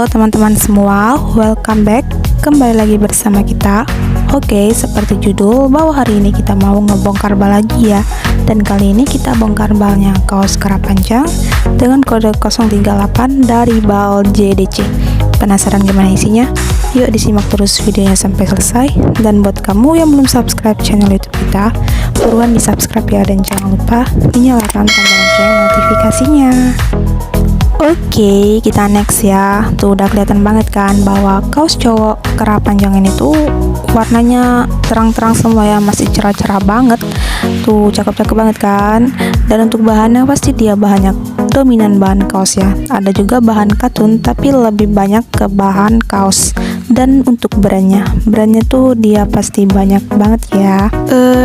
Halo teman-teman semua, welcome back. Kembali lagi bersama kita. Oke, seperti judul bahwa hari ini kita mau ngebongkar bal lagi ya. Dan kali ini kita bongkar balnya kaos kerah panjang dengan kode 038 dari bal JDC. Penasaran gimana isinya? Yuk disimak terus videonya sampai selesai. Dan buat kamu yang belum subscribe channel YouTube kita, buruan di subscribe ya, dan jangan lupa dinyalakan tombol lonceng notifikasinya. Oke, kita next ya. Tuh udah kelihatan banget kan bahwa kaos cowok kerah panjang ini tuh warnanya terang-terang semua ya, masih cerah-cerah banget. Tuh cakep-cakep banget kan. Dan untuk bahannya pasti dia bahannya dominan bahan kaos ya. Ada juga bahan katun tapi lebih banyak ke bahan kaos. Dan untuk brandnya tuh dia pasti banyak banget ya.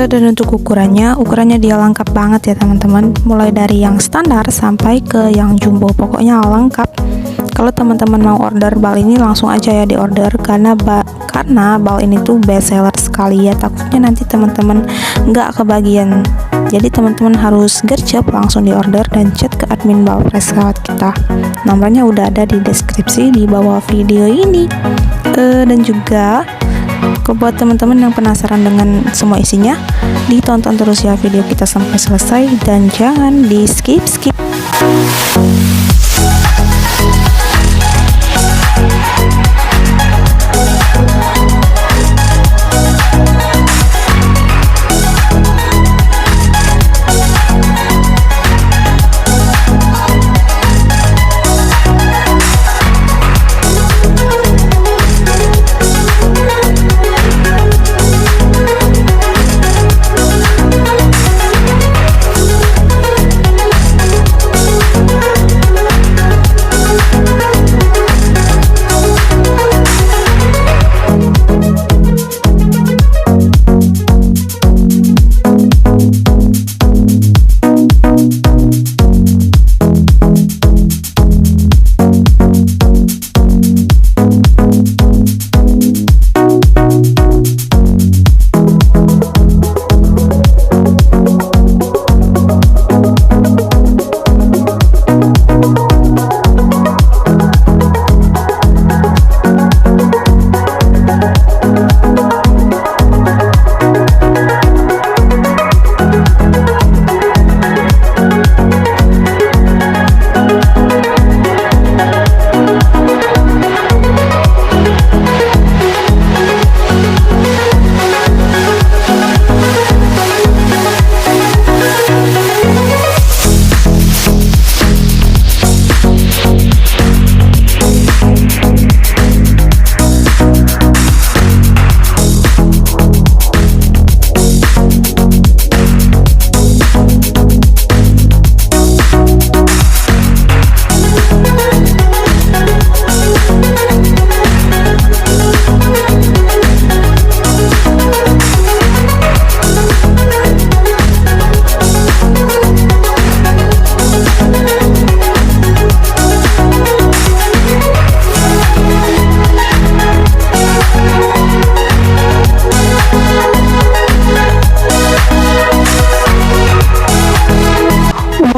Dan untuk ukurannya dia lengkap banget ya teman-teman, mulai dari yang standar sampai ke yang jumbo, pokoknya lengkap. Kalau teman-teman mau order bal ini langsung aja ya di order, karena bal ini tuh best seller sekali ya. Takutnya nanti teman-teman nggak kebagian, jadi teman-teman harus gercep langsung di order dan chat ke admin bal press kawat kita. Nomornya udah ada di deskripsi di bawah video ini. Dan juga buat teman-teman yang penasaran dengan semua isinya, ditonton terus ya video kita sampai selesai dan jangan di skip.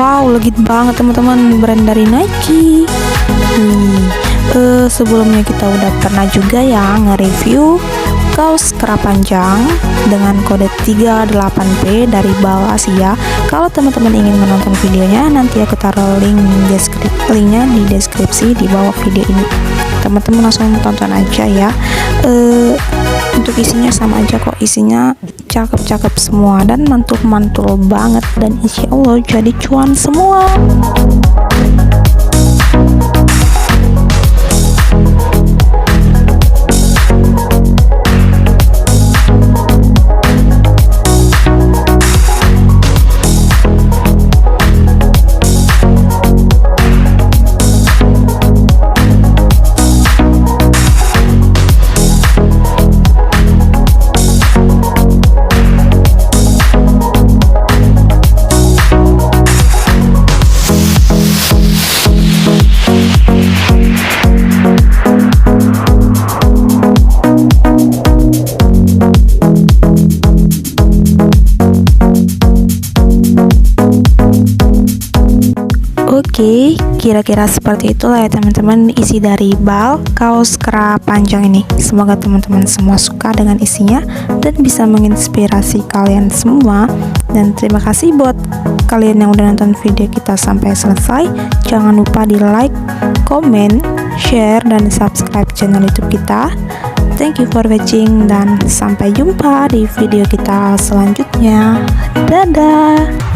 Wow, legit banget teman-teman, brand dari Nike. Sebelumnya kita udah pernah juga ya nge-review kaos kerah panjang dengan kode 38P dari bal Asia. Kalau teman-teman ingin menonton videonya, nanti aku taruh linknya di deskripsi di bawah video ini. Teman-teman langsung tonton aja ya. Untuk isinya sama aja kok, isinya cakep-cakep semua dan mantul-mantul banget, dan insya Allah jadi cuan semua. Oke, kira-kira seperti itulah ya teman-teman isi dari bal kaos kera panjang ini. Semoga teman-teman semua suka dengan isinya dan bisa menginspirasi kalian semua. Dan terima kasih buat kalian yang udah nonton video kita sampai selesai. Jangan lupa di like, komen, share, dan subscribe channel YouTube kita. Thank you for watching dan sampai jumpa di video kita selanjutnya. Dadah.